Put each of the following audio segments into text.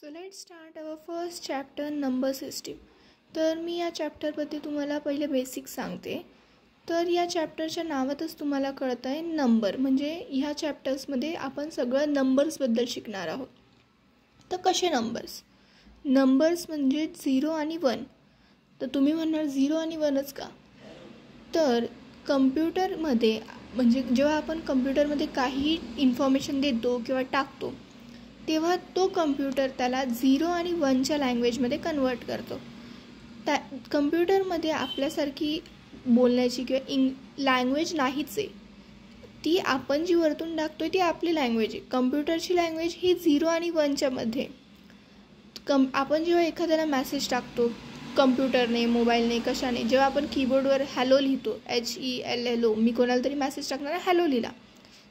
So let's start our first chapter number system. तर मी या चॅप्टरबद्दल तुम्हाला पहिले बेसिक सांगते. तर या चॅप्टरच्या नावातच तुम्हाला कळतं आहे नंबर, म्हणजे ह्या चॅप्टर्समध्ये आपण सगळं नंबर्सबद्दल शिकणार आहोत. तर कसे नंबर्स म्हणजे 0 आणि 1. तर तुम्ही म्हणणार 0 आणि 1च का? तर कम्प्युटरमध्ये म्हणजे जेव्हा आपण कम्प्युटरमध्ये काही इन्फॉर्मेशन देतो किंवा टाकतो तेव्हा तो कम्प्युटर त्याला 0 आणि 1च्या लँग्वेजमध्ये कन्वर्ट करतो. त्या कम्प्युटरमध्ये आपल्यासारखी बोलण्याची किंवा लँग्वेज नाहीच आहे. ती आपण जी वरतून टाकतो ती आपली लँग्वेज आहे. कम्प्युटरची लँग्वेज ही 0 आणि 1च्या मध्ये. आपण जेव्हा एखाद्याला मेसेज टाकतो कम्प्युटरने, मोबाईलने, कशाने, जेव्हा आपण कीबोर्डवर हॅलो लिहितो, HELLO, मी कोणाला तरी मेसेज टाकणार हॅलो लिहिला,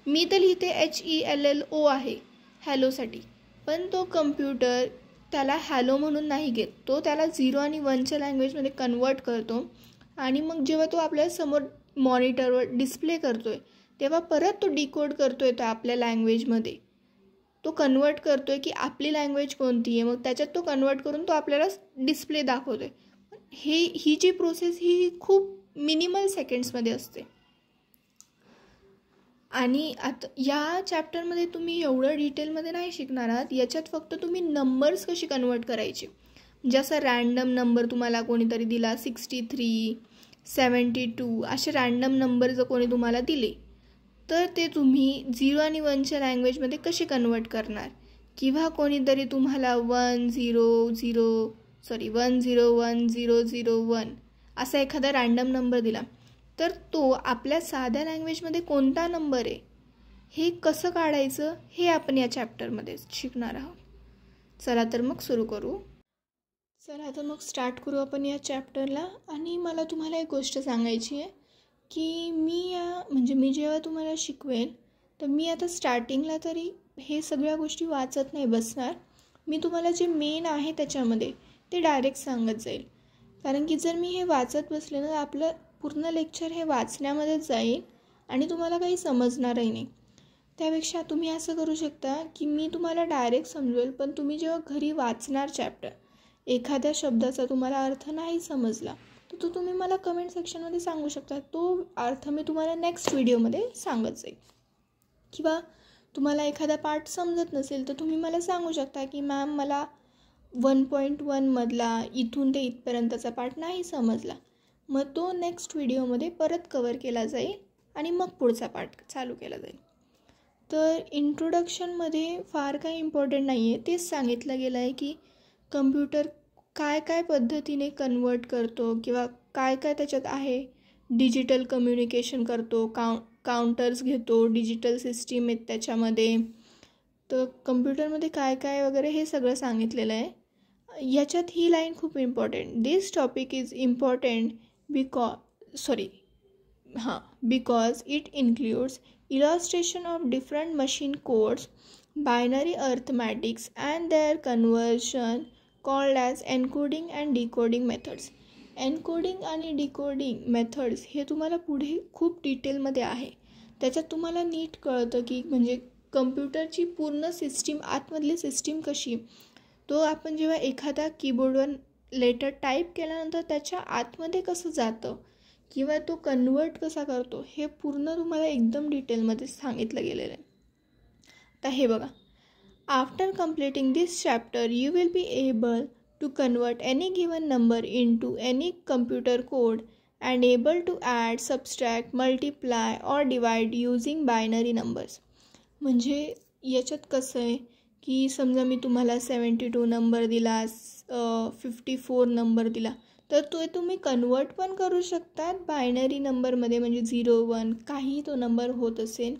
मी तर लिहिते HELLO आहे हॅलोसाठी, पण तो कम्प्युटर त्याला हॅलो म्हणून नाही घेत. तो त्याला 0 आणि 1च्या लँग्वेजमध्ये कन्वर्ट करतो आणि मग जेव्हा तो आपल्या समोर मॉनिटरवर डिस्प्ले करतो आहे तेव्हा परत तो डिकोड करतो आहे तो आपल्या लँग्वेजमध्ये. तो कन्वर्ट करतो आहे की आपली लँग्वेज कोणती आहे, मग त्याच्यात तो कन्वर्ट करून तो आपल्याला डिस्प्ले दाखवतो आहे. ही जी प्रोसेस ही खूप मिनिमल सेकंड्समध्ये असते. आणि आता या चॅप्टरमध्ये तुम्ही एवढं डिटेलमध्ये नाही शिकणार आहात. याच्यात फक्त तुम्ही नंबर्स कशी कन्वर्ट करायचे, जसं रँडम नंबर तुम्हाला कोणीतरी दिला 63, 72 असे रँडम नंबर जर कोणी तुम्हाला दिले तर ते तुम्ही 0 आणि 1च्या लँग्वेजमध्ये कसे कन्वर्ट करणार. किंवा कोणीतरी तुम्हाला 101001001 असा एखादा रँडम नंबर दिला तर तो आपल्या साध्या लँग्वेजमध्ये कोणता नंबर आहे हे कसं काढायचं हे आपण या चॅप्टरमध्ये शिकणार आहोत. चला तर मग सुरू करू. चला तर मग स्टार्ट करू आपण या चॅप्टरला. आणि मला तुम्हाला एक गोष्ट सांगायची आहे की मी जेव्हा तुम्हाला शिकवेल तर मी आता स्टार्टिंगला तरी हे सगळ्या गोष्टी वाचत नाही बसणार. मी तुम्हाला जे मेन आहे त्याच्यामध्ये ते डायरेक्ट सांगत जाईल. कारण की जर मी हे वाचत बसले ना आपलं पूर्ण लेक्चर हे वाचण्यामध्येच जाईल आणि तुम्हाला काही समजणारही नाही. त्यापेक्षा तुम्ही असं करू शकता की मी तुम्हाला डायरेक्ट समजवेल, पण तुम्ही जेव्हा घरी वाचणार चॅप्टर एखाद्या शब्दाचा तुम्हाला अर्थ नाही समजला तर तो तुम्ही मला कमेंट सेक्शनमध्ये सांगू शकता. तो अर्थ मी तुम्हाला नेक्स्ट व्हिडिओमध्ये सांगत जाईल. किंवा तुम्हाला एखादा पार्ट समजत नसेल तर तुम्ही मला सांगू शकता की मॅम मला 1.1 मधला इथून ते इथपर्यंतचा पार्ट नाही समजला. मग तो नेक्स्ट व्हिडिओमध्ये परत कवर केला जाईल आणि मग पुढचा पार्ट चालू केला जाईल. तर इंट्रोडक्शनमध्ये फार काही इम्पॉर्टंट नाही आहे. तेच सांगितलं गेलं आहे की कम्प्युटर काय काय पद्धतीने कन्वर्ट करतो किंवा काय काय त्याच्यात आहे. डिजिटल कम्युनिकेशन करतो, काउंटर्स घेतो, डिजिटल सिस्टीम आहेत त्याच्यामध्ये. तर कम्प्युटरमध्ये काय काय वगैरे हे सगळं सांगितलेलं आहे. याच्यात ही लाईन खूप important. This topic is important because it includes illustration of different machine codes, binary arithmetics and their conversion called as encoding and decoding methods. Encoding आणि डिकोडिंग मेथड्स हे तुम्हाला पुढे खूप डिटेलमध्ये आहे. त्याच्यात तुम्हाला नीट कळतं की म्हणजे कम्प्युटरची पूर्ण सिस्टीम, आतमधली सिस्टीम कशी, तो आपण जेव्हा एखादा कीबोर्डवर लेटर टाईप केल्यानंतर त्याच्या आतमध्ये कसं जातं किंवा तो कन्वर्ट कसा करतो हे पूर्ण तुम्हाला एकदम डिटेलमध्ये सांगितलं गेलेलं आहे. आता हे बघा, after completing this chapter you will be able to convert any given number into any computer code and able to add, subtract, multiply or divide using binary numbers. म्हणजे याच्यात कसं आहे की समजा मी तुम्हाला 72 नंबर दिला, 54 नंबर दिला तर तो तुम्ही कन्वर्ट पण करू शकतात बायनरी नंबरमध्ये, म्हणजे 0, 1 काही तो नंबर होत असेल.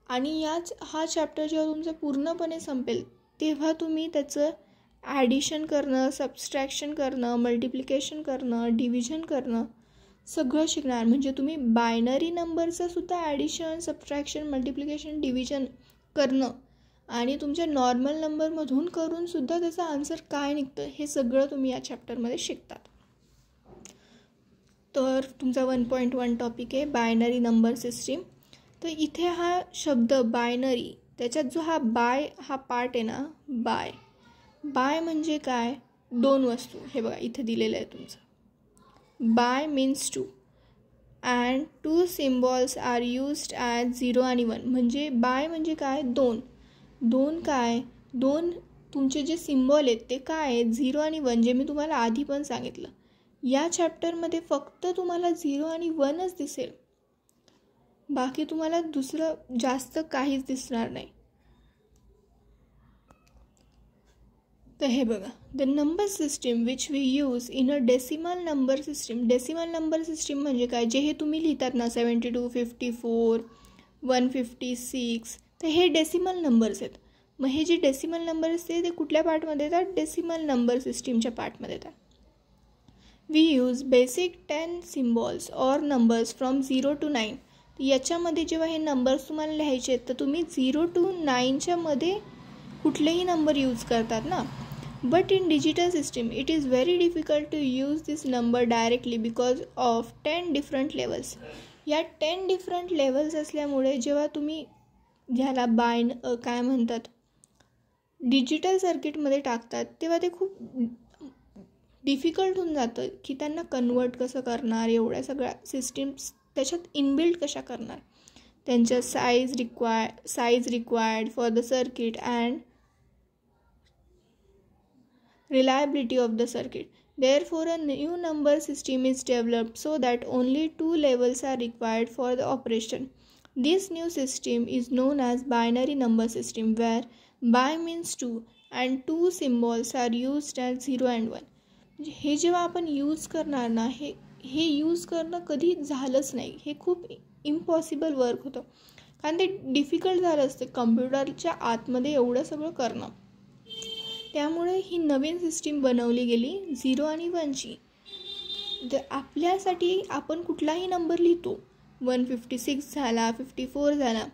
आणि हा चॅप्टर जेव्हा तुमचं पूर्णपणे संपेल तेव्हा तुम्ही त्याचं ॲडिशन करणं, सबस्ट्रॅक्शन करणं, मल्टिप्लिकेशन करणं, डिव्हिजन करणं सगळं शिकणार. म्हणजे तुम्ही बायनरी नंबरचं सुद्धा ॲडिशन, सबस्ट्रॅक्शन, मल्टिप्लिकेशन, डिव्हिजन करणं आणि तुमच्या नॉर्मल नंबरमधून करून सुद्धा त्याचा आन्सर काय निघतं हे सगळं तुम्ही या चॅप्टरमध्ये शिकतात. तर तुमचा 1.1 टॉपिक आहे बायनरी नंबर सिस्टीम. तर इथे हा शब्द बायनरी त्याच्यात जो हा पार्ट आहे ना, बाय बाय म्हणजे काय, दोन वस्तू. हे बघा इथे दिलेलं आहे तुमचं. Bi means two and two symbols are used as 0 आणि 1. म्हणजे बाय म्हणजे काय, दोन काय, दोन तुमचे जे सिम्बॉल आहेत ते काय आहेत, 0 आणि 1. जे मी तुम्हाला आधी पण सांगितलं, या चॅप्टरमध्ये फक्त तुम्हाला 0 आणि 1च दिसेल, बाकी तुम्हाला दुसरं जास्त काहीच दिसणार नाही. तर हे बघा, the number system which we use in a decimal number system. Decimal number system म्हणजे काय, जे हे तुम्ही लिहितात ना 72, 54, 156, तर हे डेसिमल नंबर्स आहेत. मग हे जे डेसिमल नंबर्स ते कुठल्या पार्टमध्ये येतात, डेसिमल नंबर सिस्टीमच्या पार्टमध्ये येतात. We use basic 10 symbols or numbers from 0 to 9. याच्यामध्ये जेव्हा हे नंबर्स तुम्हाला लिहायचे आहेत तर तुम्ही 0 to 9च्या मध्ये कुठलेही नंबर यूज करतात ना. But in digital system it is very difficult to use this number directly because of 10 different levels. या 10 डिफरंट लेवल्स असल्यामुळे जेव्हा तुम्ही ह्याला काय म्हणतात डिजिटल सर्किटमध्ये टाकतात तेव्हा ते खूप डिफिकल्ट होऊन जातं की त्यांना कन्वर्ट कसं करणार, एवढ्या सगळ्या सिस्टीम्स त्याच्यात इनबिल्ट कशा करणार. त्यांच्या size required for the circuit and reliability of the circuit. Therefore, a new number system is developed so that only 2 levels are required for the operation. This new system is known as binary number system, where by means 2 and 2 symbols are used as 0 and 1. हे जेव्हा आपण use करणार ना, हे use करणं कधी झालंच नाही. हे खूप इम्पॉसिबल वर्क होतं, कारण ते डिफिकल्ट झालं असतं कम्प्युटरच्या आतमध्ये एवढं सगळं करणं. त्यामुळे ही नवीन सिस्टीम बनवली गेली 0 आणि 1ची. तर आपल्यासाठी आपण कुठलाही नंबर लिहितो, 156 झाला, 54 झाला,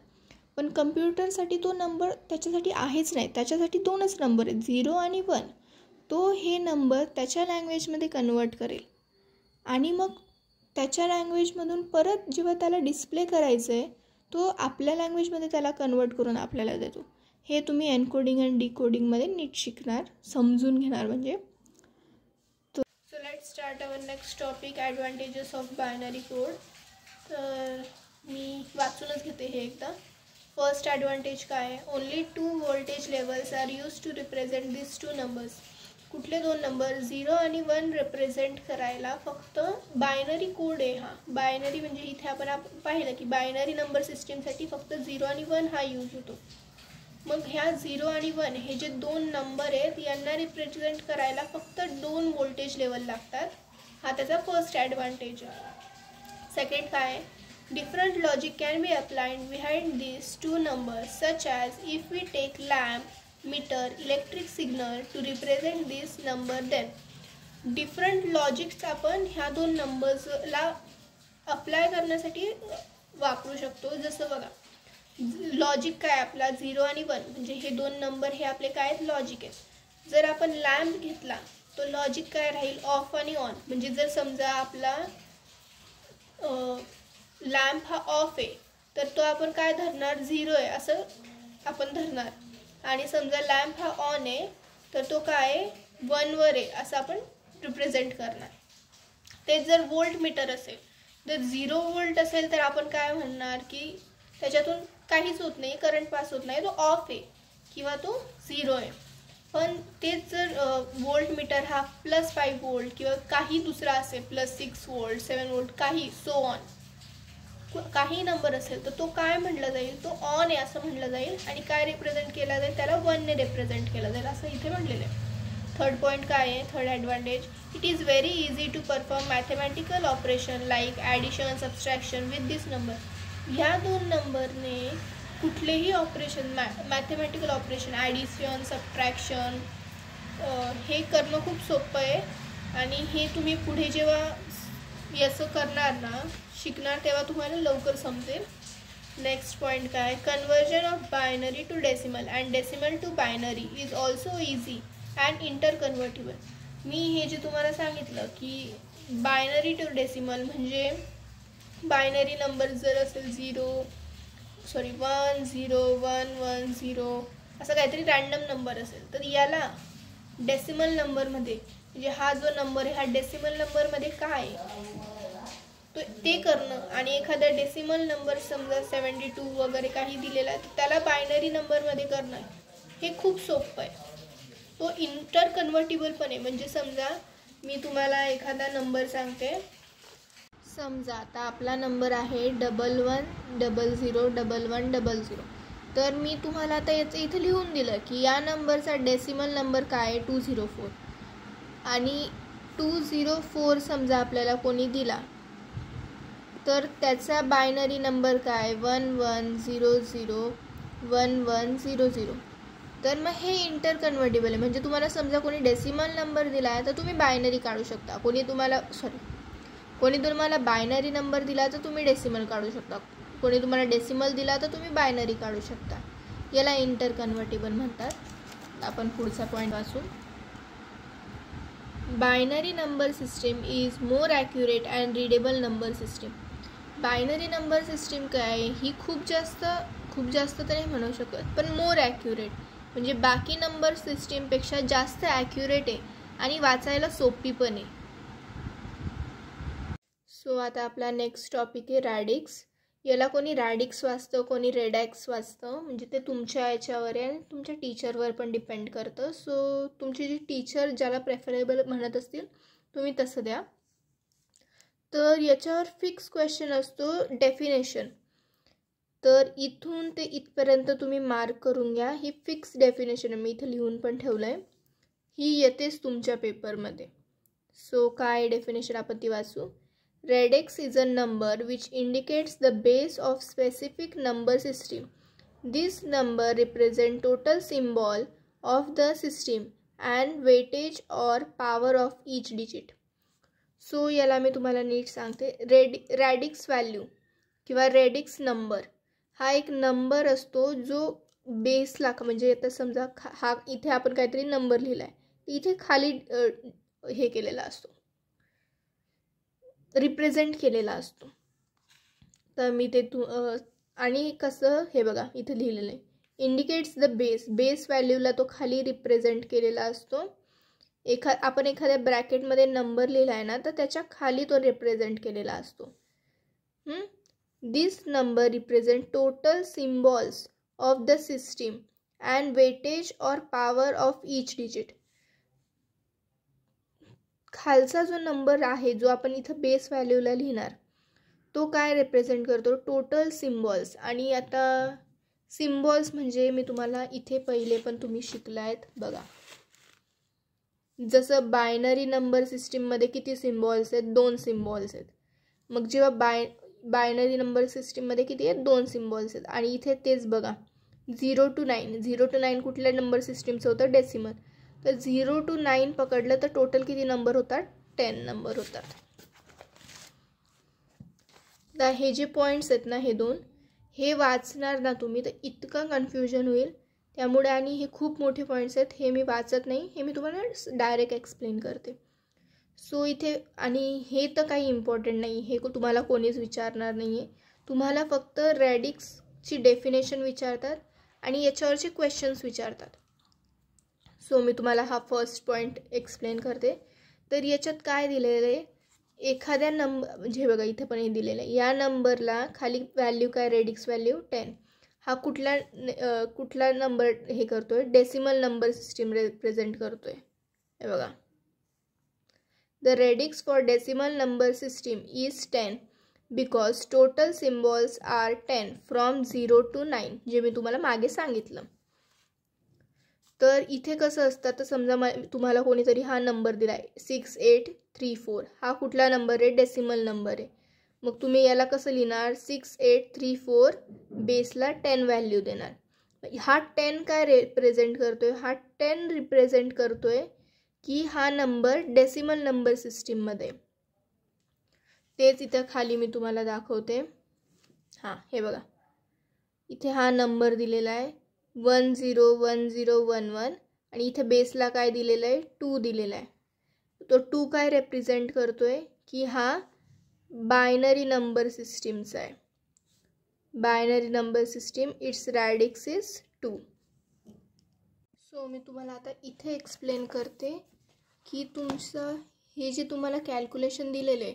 पण कम्प्युटरसाठी तो नंबर त्याच्यासाठी आहेच नाही. त्याच्यासाठी 2च नंबर आहेत, 0 आणि 1. तो हे नंबर त्याच्या लँग्वेजमध्ये कन्वर्ट करेल आणि मग त्याच्या लँग्वेजमधून परत जेव्हा त्याला डिस्प्ले करायचं आहे तो आपल्या लँग्वेजमध्ये त्याला कन्वर्ट करून आपल्याला देतो. हे तुम्ही एनकोडिंग अँड डिकोडिंगमध्ये नीट शिकणार, समजून घेणार म्हणजे. So let's start our next topic, advantages of binary code. तर मी वाचूनच घेते हे एकदा. फर्स्ट ॲडव्हान्टेज काय आहे, only 2 voltage levels are use to represent this 2 numbers. कुठले 2 नंबर, 0 आणि 1 रिप्रेझेंट करायला फक्त बायनरी कोड आहे. हा बायनरी म्हणजे इथे आपण पाहिलं की बायनरी नंबर सिस्टीमसाठी फक्त 0 आणि 1 हा यूज होतो. मग ह्या 0 आणि 1 हे जे 2 नंबर आहेत यांना रिप्रेझेंट करायला फक्त 2 व्होल्टेज लेवल लागतात. हा त्याचा फर्स्ट ॲडव्हान्टेज आहे. सेकंड काय, different logic can be applied behind this 2 numbers such as if we take lamp, meter, electric signal to represent this number, then different logics आपण ह्या 2 नंबर्सला अप्लाय करण्यासाठी वापरू शकतो. जसं बघा, लॉजिक काय आपला 0 आणि 1 म्हणजे हे 2 नंबर हे आपले काय आहेत, लॉजिक आहेत. जर आपण लॅम्प घेतला तो लॉजिक काय राहील, ऑफ आणि ऑन. म्हणजे जर समजा आपला लॅम्प हा ऑफ आहे तर तो आपण काय धरणार, 0 आहे असं आपण धरणार. आणि समजा लॅम्प हा ऑन आहे तर तो काय आहे, 1वर आहे असं आपण रिप्रेझेंट करणार. ते जर व्होल्ट मीटर असेल, जर 0 व्होल्ट असेल तर आपण काय म्हणणार की त्याच्यातून काहीच होत नाही, करंट पास होत नाही, तो ऑफ आहे किंवा तो 0 आहे. पण तेच जर व्होल्ट मीटर हा +5 व्होल्ट किंवा काही दुसरा असेल, +6 व्होल्ट, 7 व्होल्ट, काही सो ऑन काही नंबर असेल तर तो काय म्हटलं जाईल, तो ऑन आहे असं म्हटलं जाईल. आणि काय रिप्रेझेंट केला जाईल, त्याला 1ने रिप्रेझेंट केला जाईल असं इथे म्हटलेलं आहे. थर्ड पॉईंट काय आहे, third advantage, it is very easy to perform mathematical operation like addition, subtraction with this number. ह्या 2 नंबरने कुठलेही operation, mathematical operation, addition, subtraction हे करणं खूप सोपं आहे. आणि हे तुम्ही पुढे जेव्हा याचं करणार ना, शिकणार, तेव्हा तुम्हाला लवकर समजेल. नेक्स्ट पॉईंट काय, conversion of binary to decimal and decimal to binary is also easy and interconvertible. मी हे जे तुम्हाला सांगितलं की बायनरी टू डेसिमल म्हणजे बायनरी नंबर जर असेल 1 0 1 1 0 असं काहीतरी रँडम नंबर असेल तर याला डेसिमल नंबरमध्ये, म्हणजे हा जो नंबर आहे हा डेसिमल नंबरमध्ये काय आहे तो ते करणं, आणि एखादा डेसिमल नंबर समजा 72 वगैरे काही दिलेला आहे तर त्याला बायनरी नंबरमध्ये करणं हे खूप सोपं आहे. तो इंटर कन्व्हर्टिबल पण आहे. म्हणजे समजा मी तुम्हाला एखादा नंबर सांगते. समजा आता आपला नंबर आहे 11001100. तर मी तुम्हाला आता याचं इथं लिहून दिलं की या नंबरचा डेसिमल नंबर काय आहे 204, आणि 204 समजा आपल्याला कोणी दिला तर त्याचा बायनरी नंबर काय 11001100. तर मग हे इंटर कन्व्हर्टेबल आहे. म्हणजे तुम्हाला समजा कोणी डेसिमल नंबर दिला आहे तर तुम्ही बायनरी काढू शकता. कोणी तुम्हाला बायनरी नंबर दिला तर तुम्ही डेसिमल काढू शकता. कोणी तुम्हाला डेसिमल दिला तर तुम्ही बायनरी काढू शकता. याला इंटर कन्व्हर्टेबल म्हणतात. आपण पुढचा पॉईंट वाचू. Binary number system is more accurate and readable number system. Binary number system काय ही खूप जास्त तर नाही म्हणू शकत, पण मोर ॲक्युरेट म्हणजे बाकी नंबर सिस्टीमपेक्षा जास्त ॲक्युरेट आहे आणि वाचायला सोपी पण आहे. सो आता आपला नेक्स्ट टॉपिक आहे रॅडिक्स. याला कोणी रॅडिक्स वाचतं, कोणी रेडॅक्स वाचतं. म्हणजे ते तुमच्या याच्यावर आहे आणि तुमच्या टीचरवर पण डिपेंड करतं. सो तुमची जी टीचर ज्याला प्रेफरेबल म्हणत असतील तुम्ही तसं द्या. तर याच्यावर फिक्स क्वेश्चन असतो डेफिनेशन. तर इथून ते इथपर्यंत तुम्ही मार्क करून घ्या. ही फिक्स डेफिनेशन आहे, मी इथे लिहून पण ठेवलं आहे. ही येतेच तुमच्या पेपरमध्ये. सो काय डेफिनेशन आपण ती वाचू. Radix is a number which indicates the base of specific number system. This number represent total symbol of the system and weightage or power of each digit. So याला मी तुम्हाला नीट सांगते. रॅडिक्स व्हॅल्यू किंवा radix number हा एक number असतो जो बेसला, म्हणजे आता समजा हा इथे आपण काहीतरी नंबर लिहिला आहे, इथे खाली हे केलेला असतो, रिप्रेझेंट केलेला असतो. तर मी ते आणि कसं हे बघा इथे लिहिलेलं आहे इंडिकेट्स द बेस व्हॅल्यूला तो खाली रिप्रेझेंट केलेला असतो. आपण एखाद्या ब्रॅकेटमध्ये नंबर लिहिला आहे ना तर त्याच्या खाली तो रिप्रेझेंट केलेला असतो. This number represent total symbols of the system and weightage or power of each digit. खालचा जो नंबर आहे जो आपण इथं बेस व्हॅल्यूला लिहिणार तो काय रिप्रेझेंट करतो टोटल सिम्बॉल्स. आणि आता सिम्बॉल्स म्हणजे मी तुम्हाला इथे पहिले पण तुम्ही शिकलायत बघा. जसं बायनरी नंबर सिस्टीममध्ये किती सिम्बॉल्स आहेत 2 सिम्बॉल्स आहेत. मग जेव्हा बायनरी नंबर सिस्टीममध्ये किती आहेत 2 सिम्बॉल्स आहेत. आणि इथे तेच बघा 0 to 9 कुठल्या नंबर सिस्टीमचं होतं डेसिमल. तर 0 to 9 पकडलं तर टोटल किती नंबर होतात 10 नंबर होतात. तर हे जे पॉईंट्स आहेत ना हे 2 हे वाचणार ना तुम्ही तर इतकं कन्फ्युजन होईल. त्यामुळे आणि हे खूप मोठे पॉईंट्स आहेत, हे मी वाचत नाही, हे मी तुम्हाला डायरेक्ट एक्सप्लेन करते. सो इथे आणि हे तर काही इम्पॉर्टंट नाही, हे तुम्हाला कोणीच विचारणार नाही आहे. तुम्हाला फक्त रॅडिक्सची डेफिनेशन विचारतात आणि याच्यावरचे क्वेश्चन्स विचारतात. सो मी तुम्हाला हा फर्स्ट पॉईंट एक्सप्लेन करते. तर याच्यात काय दिलेलं आहे एखाद्या नंबर म्हणजे बघा इथे पण हे दिलेलं आहे. या नंबरला खाली व्हॅल्यू काय रेडिक्स व्हॅल्यू 10. हा कुठला नंबर हे करतोय डेसिमल नंबर सिस्टीम रिप्रेझेंट करतोय. हे बघा the radix for decimal number system is 10 because total symbols are 10 from 0 to 9 जे मी तुम्हाला मागे सांगितलं. तर इथे कसं असतं तर समजा तुम्हाला कोणीतरी हा नंबर दिला आहे 6834. हा कुठला नंबर आहे डेसिमल नंबर आहे. मग तुम्ही याला कसं लिहिणार 6834 बेसला 10 व्हॅल्यू देणार. हा 10 काय रिप्रेझेंट करतोय हा 10 रिप्रेझेंट करतोय की हा नंबर डेसिमल नंबर सिस्टीममध्ये. तेच इथं खाली मी तुम्हाला दाखवते. हां हे बघा इथे हा नंबर दिलेला आहे 101011 आणि इथे बेसला काय दिलेलं आहे 2 दिलेला आहे. तो 2 काय रिप्रेझेंट करतोय की हा बायनरी नंबर सिस्टीमचा आहे. Binary number system it's radix is 2. So मी तुम्हाला आता इथे एक्सप्लेन करते की तुमचं हे जे तुम्हाला कॅल्क्युलेशन दिलेलं आहे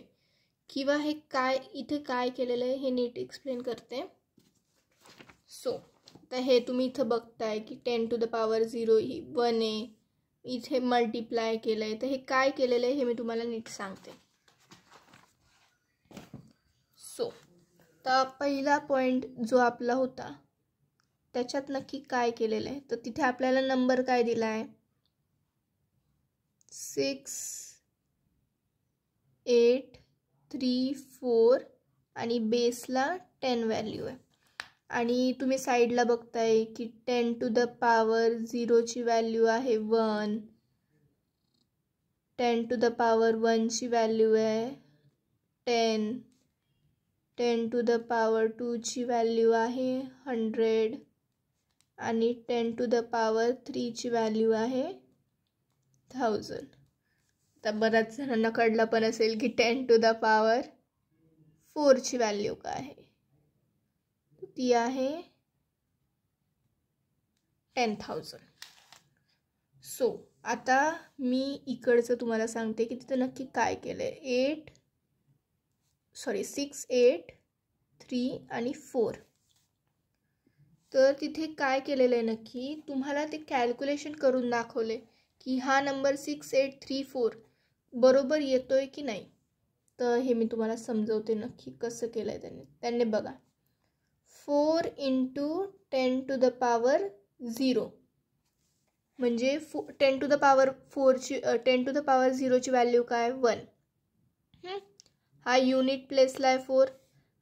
किंवा हे काय इथे काय केलेलं आहे हे नीट एक्सप्लेन करते. सो तर हे तुम्ही इथं बघताय की 10 to the power 0 ही 1 आहे, इथे मल्टिप्लाय केलं आहे. तर हे काय केलेलं आहे हे मी तुम्हाला नीट सांगते. सो तर पहिला पॉईंट जो आपला होता त्याच्यात नक्की काय केलेलं आहे, तर तिथे आपल्याला नंबर काय दिला आहे 6 8 3 4 आणि बेसला 10 व्हॅल्यू आहे. आणि तुम्ही साईडला बघताय की 10 to the power 0 ची व्हॅल्यू आहे 1, 10 to the power 1 ची व्हॅल्यू आहे 10, 10 to the power 2 ची व्हॅल्यू आहे 100 आणि 10 to the power 3 ची व्हॅल्यू आहे 1000. तर बऱ्याच जणांना कळलं पण असेल की 10 to the power 4 ची व्हॅल्यू काय आहे, ती आहे 10,000. सो आता मी इकडचं तुम्हाला सांगते की तिथं नक्की काय केलंय 6 8 3 आणि 4. तर तिथे काय केलेलं आहे नक्की तुम्हाला ते कॅल्क्युलेशन करून दाखवले की हा नंबर 6 8 3 4 बरोबर येतोय की नाही. तर हे मी तुम्हाला समजवते नक्की कसं केलं आहे त्यांनी बघा 4 into 10 to the power 0 म्हणजे 10 to the power 4 ची 10 to the power 0 ची व्हॅल्यू काय 1. हा युनिट प्लेसला आहे 4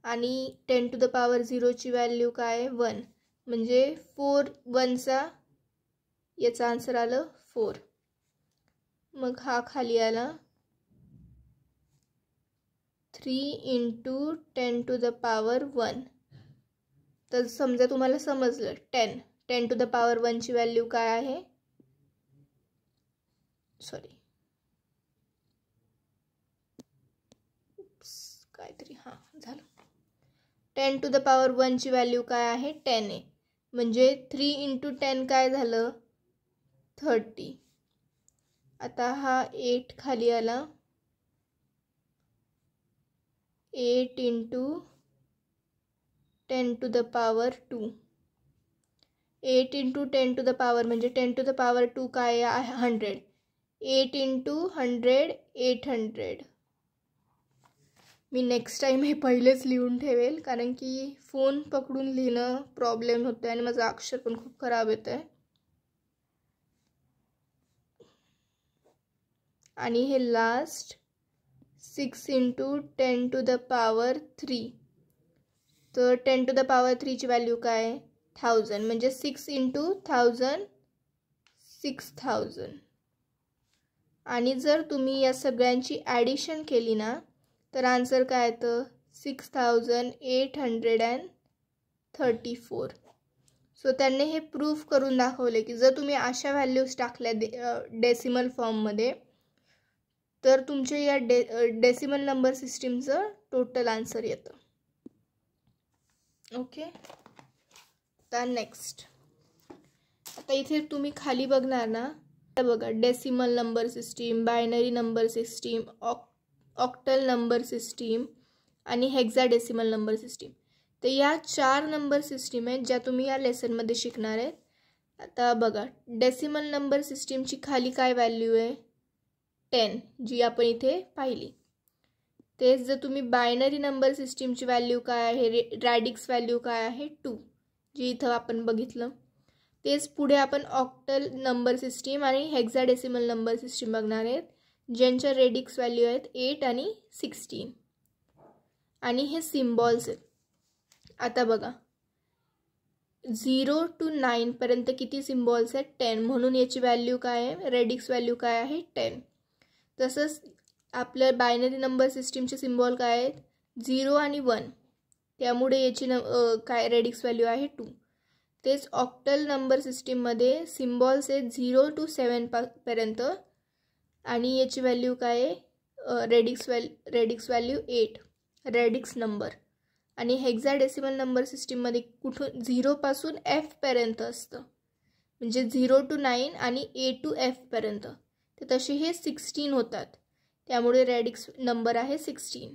आणि 10 to the power 0 ची व्हॅल्यू काय 1 म्हणजे 4 1चा याचा आन्सर आलं 4. मग हा खाली आला 3 into 10 to the power 1. तर समजा तुम्हाला समजलं 10 to the power 1 ची व्हॅल्यू काय आहे काहीतरी झालं 10 to the power 1 ची व्हॅल्यू काय आहे 10 आहे म्हणजे 3 into 10 काय झालं 30. आता हा 8 खाली आला 8 into 10 to the power 2. 8 into 10 to the power म्हणजे 10 to the power 2 काय आहे 100. 8 into 100 800. मी नेक्स्ट टाइम हे पहिलेच लिहून ठेवेल कारण की फोन पकडून लिहिणं प्रॉब्लेम होतोय आणि माझं अक्षर पण खूप खराब येतंय. आणि हे last 6 into 10 to the power 3. तर 10 to the power 3 ची व्हॅल्यू काय 1000 म्हणजे 6 into 1000 6000. आणि जर तुम्ही या सगळ्यांची ॲडिशन केली ना तर आन्सर काय येतं 6834. सो त्यांनी हे प्रूफ करून दाखवले की जर तुम्ही अशा व्हॅल्यूज टाकल्या डेसिमल फॉर्ममध्ये तर तुमच्या या डेसिमल नंबर सिस्टीमचं टोटल आन्सर येतं. ओके. तर नेक्स्ट आता इथे तुम्ही खाली बघणार ना तर बघा decimal number system, binary number system, octal number system आणि हेक्साडेसिमल नंबर सिस्टीम. तर या 4 नंबर सिस्टीम आहेत ज्या तुम्ही या लेसनमध्ये शिकणार आहेत. आता बघा डेसिमल नंबर सिस्टीमची खाली काय व्हॅल्यू आहे 10 जी आपण इथे पाहिली. तेच जर तुम्ही बायनरी नंबर सिस्टीमची व्हॅल्यू काय आहे रॅडिक्स व्हॅल्यू काय आहे 2 जी इथं आपण बघितलं. तेच पुढे आपण ऑक्टल नंबर सिस्टीम आणि हेक्साडेसिमल नंबर सिस्टीम बघणार आहेत ज्यांच्या रेडिक्स व्हॅल्यू आहेत 8 आणि 16. आणि हे सिम्बॉल्स आहेत. आता बघा 0 to 9 पर्यंत किती सिम्बॉल्स आहेत 10 म्हणून याची व्हॅल्यू काय आहे रेडिक्स व्हॅल्यू काय आहे 10. तसंच आपल्या बायनरी नंबर सिस्टीमचे सिम्बॉल काय आहेत 0 आणि 1 त्यामुळे याची काय रेडिक्स व्हॅल्यू आहे 2. तेच ऑक्टल नंबर सिस्टीममध्ये सिम्बॉल्स आहेत 0 to 7 पर्यंत आणि याची व्हॅल्यू काय आहे रेडिक्स व्हॅल्यू 8 रेडिक्स नंबर. आणि हेक्साडेसिमल नंबर सिस्टीममध्ये कुठून 0 पासून F पर्यंत असतं म्हणजे 0 to 9 आणि A to F पर्यंत, तर तसे हे 16 होतात. त्यामुळे रेडिक्स नंबर आहे 16.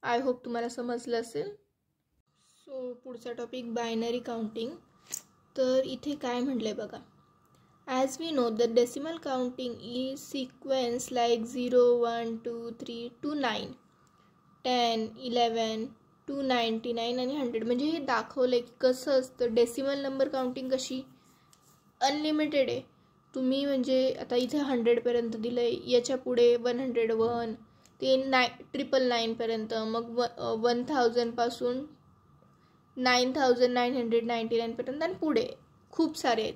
आय होप तुम्हाला समजलं असेल. सो पुढचा टॉपिक बायनरी काउंटिंग. तर इथे काय म्हटलं आहे बघा. As we know the decimal counting is sequence like 0, 1, 2, 3 to 9, 10, 11 to 99 आणि 100. म्हणजे हे दाखवलं की कसं असतं डेसिमल नंबर काउंटिंग कशी अनलिमिटेड आहे. तुम्ही म्हणजे आता इथे 100पर्यंत दिलं आहे, याच्या पुढे 101 ते 999 पर्यंत, मग 1000 पासून 9999 पर्यंत आणि पुढे खूप सारे आहेत.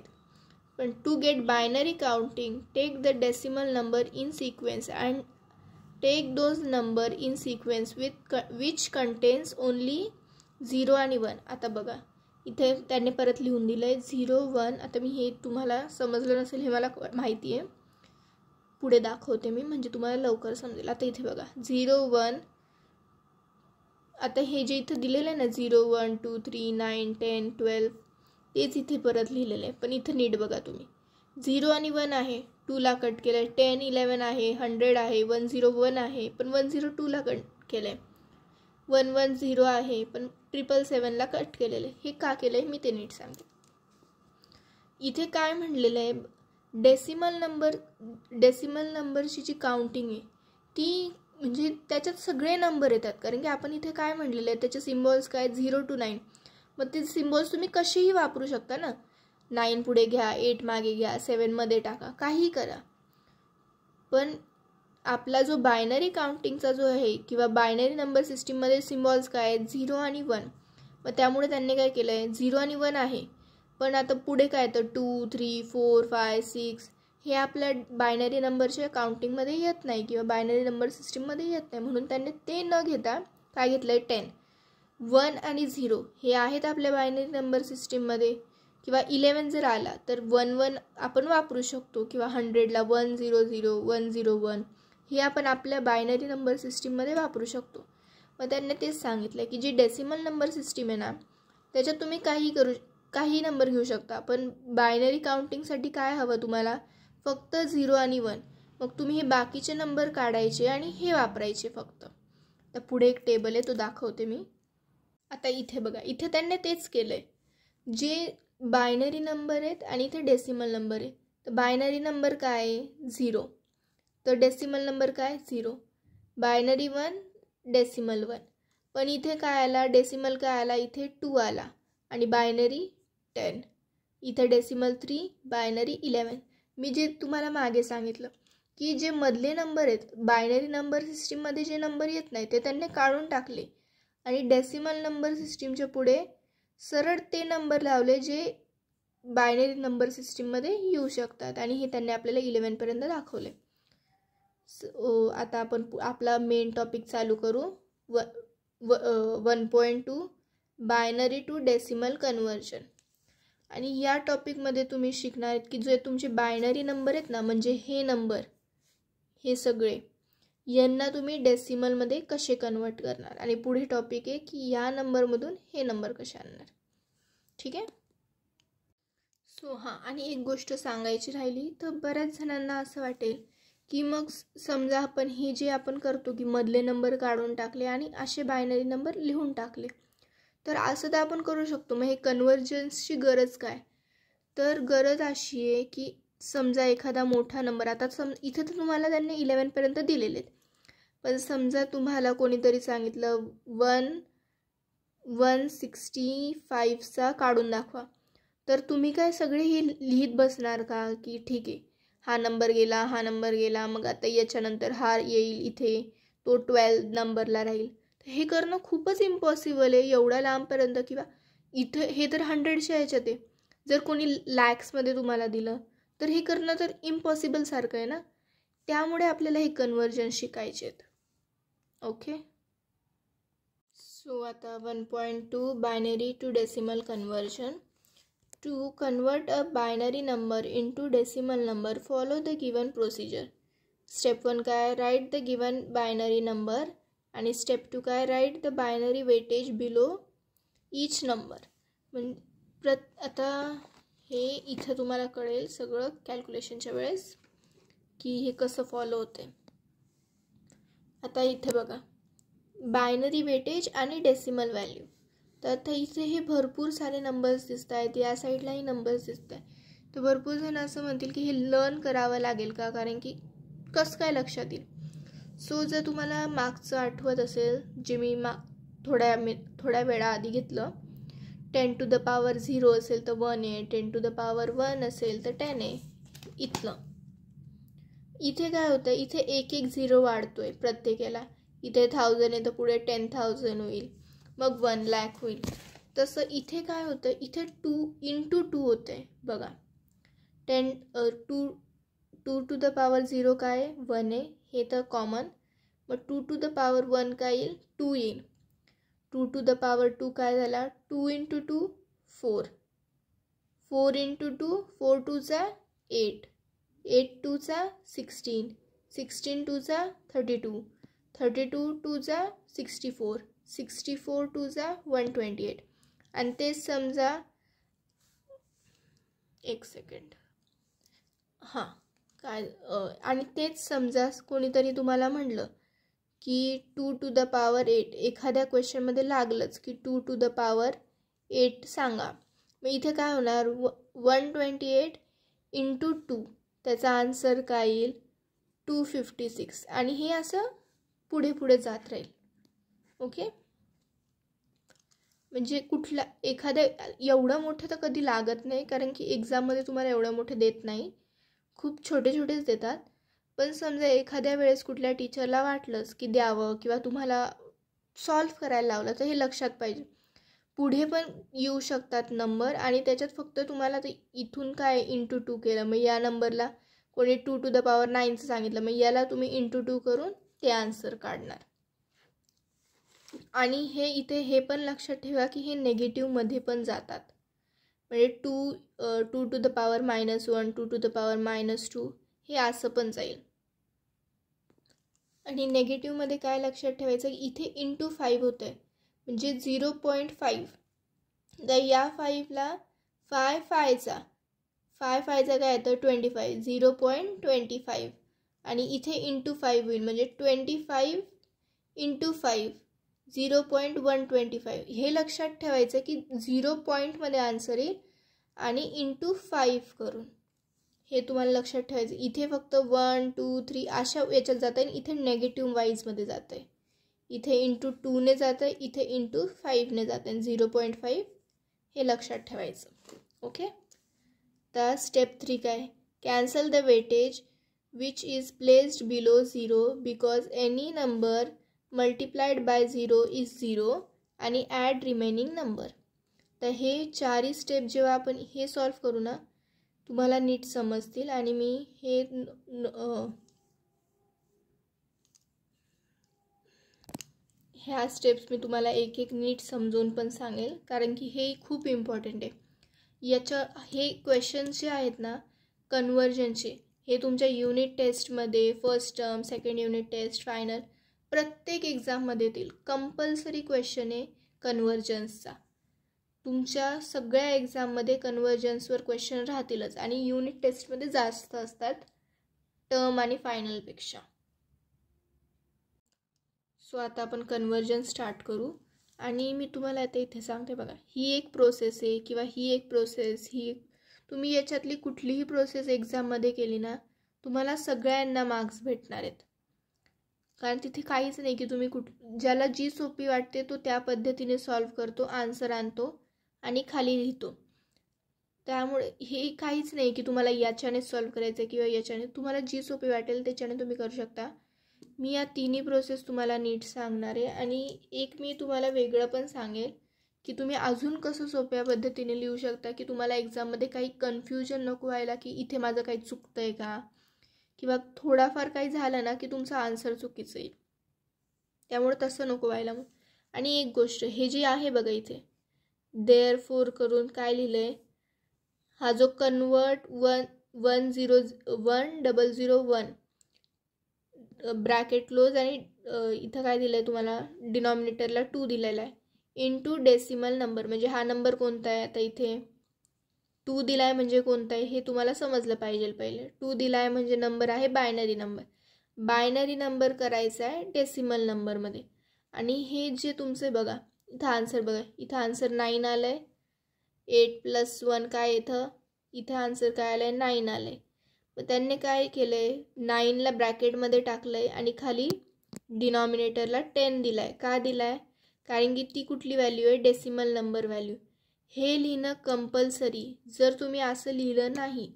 पण to get binary counting take the decimal number in sequence and take those number in sequence which contains only 0 आणि 1. आता बघा इथे त्यांनी परत लिहून दिलं आहे 0, 1. आता मी हे तुम्हाला समजलं नसेल हे मला माहिती आहे, पुढे दाखवते मी म्हणजे तुम्हाला लवकर समजेल. आता इथे बघा 0, 1. आता हे जे इथं दिलेलं आहे ना 0, 1, 2, 3, 9, 10, 12 तेच इथे परत लिहिलेलं आहे. पण इथं नीट बघा तुम्ही 0 आणि 1 आहे, 2ला कट केलं आहे. 10, 11 आहे, 100 आहे, 101 आहे पण 102ला कट केलं आहे. 110 आहे पण 777ला कट केलेलं आहे. हे का केलं आहे मी ते नीट सांगते. इथे काय म्हणलेलं आहे डेसिमल नंबरची जी काउंटिंग आहे ती म्हणजे त्याच्यात सगळे नंबर येतात. कारण की आपण इथे काय म्हणलेलं आहे त्याचे सिम्बॉल्स काय 0 to 9. मग ते सिम्बॉल्स तुम्ही कसेही वापरू शकता ना. 9 पुढे घ्या, 8 मागे घ्या, 7 मध्ये टाका, काहीही करा. पण आपला जो बायनरी काउंटिंगचा जो आहे किंवा बायनरी नंबर सिस्टीममध्ये सिम्बॉल्स काय आहेत 0 आणि 1. मग त्यामुळे त्यांनी काय केलं आहे 0 आणि 1 आहे पण आता पुढे काय तर 2, 3, 4, 5, 6 हे आपल्या बायनरी नंबरच्या काउंटिंगमध्ये येत नाही किंवा बायनरी नंबर सिस्टीममध्ये येत नाही. म्हणून त्यांनी ते न घेता काय घेतलं आहे 10, 1 आणि 0 हे आहेत आपल्या बायनरी नंबर सिस्टीममध्ये. किंवा 11 जर आला तर 11 आपण वापरू शकतो किंवा 100ला 100, 101 हे आपण आपल्या बायनरी नंबर सिस्टीममध्ये वापरू शकतो. मग त्यांनी तेच सांगितलं की जी डेसिमल नंबर सिस्टीम आहे ना त्याच्यात तुम्ही काही नंबर घेऊ शकता. पण बायनरी काउंटिंगसाठी काय हवं तुम्हाला फक्त 0 आणि 1. मग तुम्ही हे बाकीचे नंबर काढायचे आणि हे वापरायचे फक्त. तर पुढे एक टेबल आहे तो दाखवते मी. आता इथे बघा इथे त्यांनी तेच केलं आहे जे बायनरी नंबर आहेत आणि इथे डेसिमल नंबर आहे. तर बायनरी नंबर काय आहे 0, तर डेसिमल नंबर काय 0, बायनरी 1, डेसिमल 1. पण इथे काय आला डेसिमल काय आला इथे 2 आला आणि बायनरी 10. इथे डेसिमल 3, बायनरी 11. मी जे तुम्हाला मागे सांगितलं की जे मधले नंबर आहेत बायनरी नंबर सिस्टीममध्ये जे नंबर येत नाही ते त्यांनी काढून टाकले आणि डेसिमल नंबर सिस्टीमच्या पुढे सरळ ते नंबर लावले जे बायनरी नंबर सिस्टीममध्ये येऊ शकतात आणि हे त्यांनी आपल्याला 11पर्यंत दाखवले. सो आता आपण आपला मेन टॉपिक चालू करू. 1.2 बायनरी टू डेसिमल कन्व्हर्जन. आणि या टॉपिकमध्ये तुम्ही शिकणार आहेत की जे तुमचे बायनरी नंबर आहेत ना म्हणजे हे नंबर हे सगळे यांना तुम्ही डेसिमलमध्ये कसे कन्वर्ट करणार आणि पुढे टॉपिक आहे की या नंबरमधून हे नंबर कसे आणणार. ठीक आहे. सो हां आणि एक गोष्ट सांगायची राहिली तर बऱ्याच जणांना असं वाटेल की मग समजा आपण हे जे आपण करतो की मधले नंबर काढून टाकले आणि असे बायनरी नंबर लिहून टाकले तर असं तर आपण करू शकतो. मग हे कन्व्हर्जन्सची गरज काय तर गरज अशी आहे की समजा एखादा मोठा नंबर आता इथे तर तुम्हाला त्यांनी 11पर्यंत दिलेले आहेत पण समजा तुम्हाला कोणीतरी सांगितलं 165चा काढून दाखवा तर तुम्ही काय सगळे हे लिहित बसणार का की ठीक आहे हा नंबर गेला मग आता याच्यानंतर हा येईल इथे तो 12 नंबरला राहील. हे करणं खूपच इम्पॉसिबल आहे एवढ्या लांबपर्यंत किंवा इथं हे तर 100च्या ह्याच्यात आहे. जर कोणी लॅक्समध्ये तुम्हाला दिलं तर हे करणं तर इम्पॉसिबल सारखं आहे ना. त्यामुळे आपल्याला हे कन्व्हर्जन शिकायचे आहेत. ओके. सो आता 1.2 binary to decimal conversion. To convert a binary number into decimal number, follow the given procedure. Step 1 काय write the given binary number आणि step 2 काय write the binary weightage below each number. आता हे इथे तुम्हाला कळेल सगळं कॅल्क्युलेशनच्या वेळेस की हे कसं फॉलो होते. आता इथे बघा बायनरी वेटेज आणि डेसिमल व्हॅल्यू. तर आता इथे हे भरपूर सारे नंबर्स दिसत आहेत, या साईडलाही नंबर्स दिसत आहे. तर भरपूर जण असं म्हणतील की हे लर्न करावं लागेल का, कारण की कसं काय लक्षात येईल. सो जर तुम्हाला मागचं आठवत असेल जे मी थोड्या वेळाआधी घेतलं, 10 to the power 0 असेल तर 1 आहे, 10 to the power 1 असेल तर 10 आहे. इथे काय होतं, इथे एक 0 वाढतोय प्रत्येकाला. इथे 1000 आहे तर पुढे 10,000 होईल, मग 1 लाख होईल. तसं इथे काय होतं, इथे 2 into 2 होतं आहे बघा. 2 to the power 0 काय आहे, 1 आहे, हे तर कॉमन. मग 2 to the power 1 काय येईल, 2 येईल. 2 to the power 2 काय झाला, 2 into 2 4, 4 into 2 4 2 चा 8, 8 2 चा 16, 16 2 चा 32, 32 2 चा 64, 64 2 चा 128. आणि तेच समजा एक सेकंड हां काय आणि तेच समजा कोणीतरी तुम्हाला म्हणलं की 2 to the power 8 एखाद्या क्वेश्चनमध्ये लागलंच की 2 to the power 8 सांगा. मग इथे काय होणार, 128 into 2 त्याचा आन्सर काय येईल, 256. आणि हे असं पुढे पुढे जात राहील. ओके, म्हणजे कुठला एखाद्या एवढं मोठं तर कधी लागत नाही, कारण की एक्झाममध्ये तुम्हाला एवढं मोठं देत नाही, खूप छोटे छोटेच देतात. पण समजा एखाद्या वेळेस कुठल्या टीचरला वाटलंच की द्यावं किंवा तुम्हाला सॉल्व करायला लावलं, तर हे लक्षात पाहिजे पुढे पण येऊ शकतात नंबर. आणि त्याच्यात फक्त तुम्हाला ते इथून काय into 2 केलं, मग या नंबरला कोणी 2 to the power 9 सांगितलं, मग याला तुम्ही into 2 करून ते आन्सर काढणार. आणि हे इथे हे पण लक्षात ठेवा की हे नेगेटिव्हमध्ये पण जातात, म्हणजे 2 to the power -1, 2 to the power -2 हे असं पण जाईल. आणि नेगेटिव्हमध्ये काय लक्षात ठेवायचं, इथे into 5 होतं आहे, म्हणजे 0.5. तर या 5ला 5 5चा काय येतं 25, 0.25. आणि इथे into 5 होईल, म्हणजे 25 into 5 0.125. हे लक्षात ठेवायचं की 0 पॉईंटमध्ये आन्सर येईल आणि into 5 करून हे तुम्हाला लक्षात ठेवायचं. इथे फक्त 1 2 3 अशा याच्यात जातं आहे, इथे नेगेटिव्ह वाईजमध्ये जातं आहे. इथे into 2ने जातं आहे, इथे into 5ने जातं आहे, 0.5 हे लक्षात ठेवायचं. ओके, तर स्टेप 3 काय, cancel the weightage which is placed below 0 because any number multiplied by 0 is 0 आणि ॲड रिमेनिंग नंबर. तर हे 4 स्टेप जेव्हा आपण हे सॉल्व करू ना, तुम्हाला नीट समजतील. आणि मी हे ह्या स्टेप्स मी तुम्हाला एक एक नीट समजून पण सांगेल, कारण की हे खूप इम्पॉर्टंट आहे. हे क्वेश्चन्स जे आहेत ना कन्वर्जनचे, हे तुमच्या युनिट टेस्टमध्ये first term, second unit test, final प्रत्येक एक्झाममध्ये येतील. कंपल्सरी क्वेश्चन आहे कन्वर्जन्सचा. तुमच्या सगळ्या एक्झाममध्ये कन्वर्जन्सवर क्वेश्चन राहतीलच, आणि युनिट टेस्टमध्ये जास्त असतात टर्म आणि फायनलपेक्षा. सो आता आपण कन्वर्जन स्टार्ट करू. आणि मी तुम्हाला आता इथे सांगते बघा, ही एक प्रोसेस आहे किंवा ही एक प्रोसेस, तुम्ही याच्यातली कुठलीही प्रोसेस एक्झाममध्ये केली ना, तुम्हाला सगळ्यांना मार्क्स भेटणार आहेत. कारण तिथे काहीच नाही की तुम्ही ज्याला जी सोपी वाटते तो त्या पद्धतीने सॉल्व करतो, आन्सर आणतो आणि खाली लिहितो. त्यामुळे हे काहीच नाही की तुम्हाला याच्याने सॉल्व करायचं किंवा याच्याने, तुम्हाला जी सोपी वाटेल त्याच्याने तुम्ही करू शकता. मी या तिन्ही प्रोसेस तुम्हाला नीट सांगणार आहे. आणि एक मी तुम्हाला वेगळं पण सांगेल की तुम्ही अजून कसं सोप्या पद्धतीने लिहू शकता, की तुम्हाला एक्झाममध्ये काही कन्फ्युजन नको व्हायला की इथे माझं काही चुकतं आहे का, किंवा थोडाफार काही झालं ना की तुमचं आन्सर चुकीचं येईल. त्यामुळे तसं नको व्हायला. मग आणि एक गोष्ट, हे जे आहे बघा इथे देअरफोर करून काय लिहिलं आहे, हा जो कन्वर्ट 10001 ब्रॅकेट क्लोज, आणि इथं काय दिलं आहे तुम्हाला, डिनॉमिनेटरला 2 दिलेला आहे, इंटू डेसिमल नंबर. म्हणजे हा नंबर कोणता आहे, आता इथे 2 दिलाय म्हणजे कोणता आहे हे तुम्हाला समजलं पाहिजे. पहिले 2 दिलाय म्हणजे नंबर आहे बायनरी नंबर. बायनरी नंबर करायचा आहे डेसिमल नंबरमध्ये. आणि हे जे तुमचे बघा इथं आन्सर बघा, इथं आन्सर 9 आलं आहे. 8 + 1 काय इथं आन्सर काय आलं आहे 9 आलं आहे. मग त्यांनी काय केलं आहे 9ला ब्रॅकेटमध्ये टाकलं आहे आणि खाली डिनॉमिनेटरला 10 दिला आहे. का दिला आहे? कारण की ती कुठली व्हॅल्यू आहे डेसिमल नंबर व्हॅल्यू. हे लिहिणं कंपल्सरी. जर तुम्ही असं लिहिलं नाही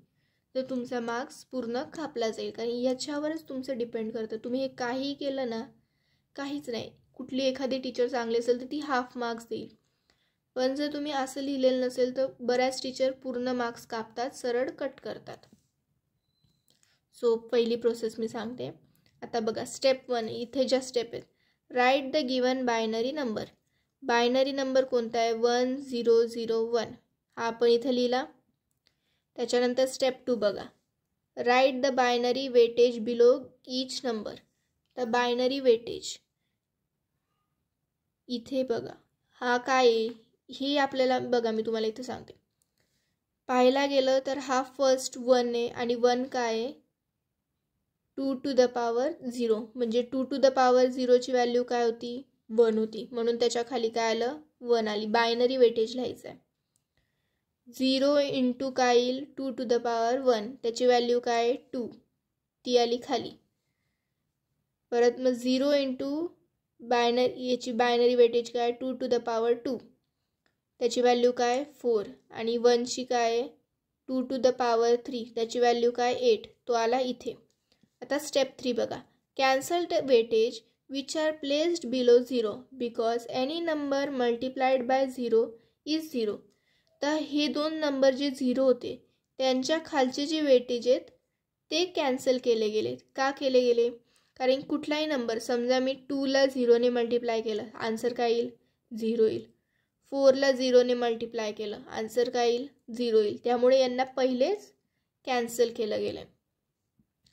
तर तुमचा मार्क्स पूर्ण कापला जाईल. कारण याच्यावरच तुमचं डिपेंड करतं. तुम्ही हे काही केलं ना काहीच नाही. कुठली एखादी टीचर चांगली असेल तर ती हाफ मार्क्स देईल. पण जर तुम्ही असं लिहिलेलं नसेल तर बऱ्याच टीचर पूर्ण मार्क्स कापतात, सरळ कट करतात. सो पहिली प्रोसेस मी सांगते. आता बघा स्टेप 1 इथे ज्या स्टेप आहेत. Write the given binary number. Binary number कोणता आहे 1001. हा आपण इथं लिहिला. त्याच्यानंतर स्टेप 2 बघा. Write the binary weightage below each number. तर बायनरी वेटेज इथे बघा हा काय आहे हे आपल्याला बघा मी तुम्हाला इथे सांगते. पाहायला गेलं तर हा फर्स्ट 1 आहे आणि 1 काय आहे 2 to the power 0. म्हणजे 2 to the power 0 ची व्हॅल्यू काय होती 1 होती. म्हणून त्याच्या खाली काय आलं 1 आली. बायनरी वेटेज लिहायचं आहे. 0 इंटू काय येईल 2 to the power 1. त्याची व्हॅल्यू काय 2 ती आली खाली. परत मग 0 इंटू बायनरी याची बायनरी वेटेज काय 2 to the power 2. त्याची व्हॅल्यू काय 4 आणि 1ची काय 2 to the power 3. त्याची व्हॅल्यू काय 8. तो आला इथे. आता स्टेप 3 बघा. Cancel the weightage which are placed below 0 because any number multiplied by 0 is 0. तर हे दोन नंबर जे 0 होते त्यांच्या खालचे जे वेटेज आहेत ते कॅन्सल केले गेले. का केले गेले? कारण कुठलाही नंबर समजा मी 2ला 0ने मल्टिप्लाय केलं आन्सर काय येईल 0 येईल. 4ला 0ने मल्टिप्लाय केलं आन्सर काय येईल 0 येईल. त्यामुळे यांना पहिलेच कॅन्सल केलं गेलं.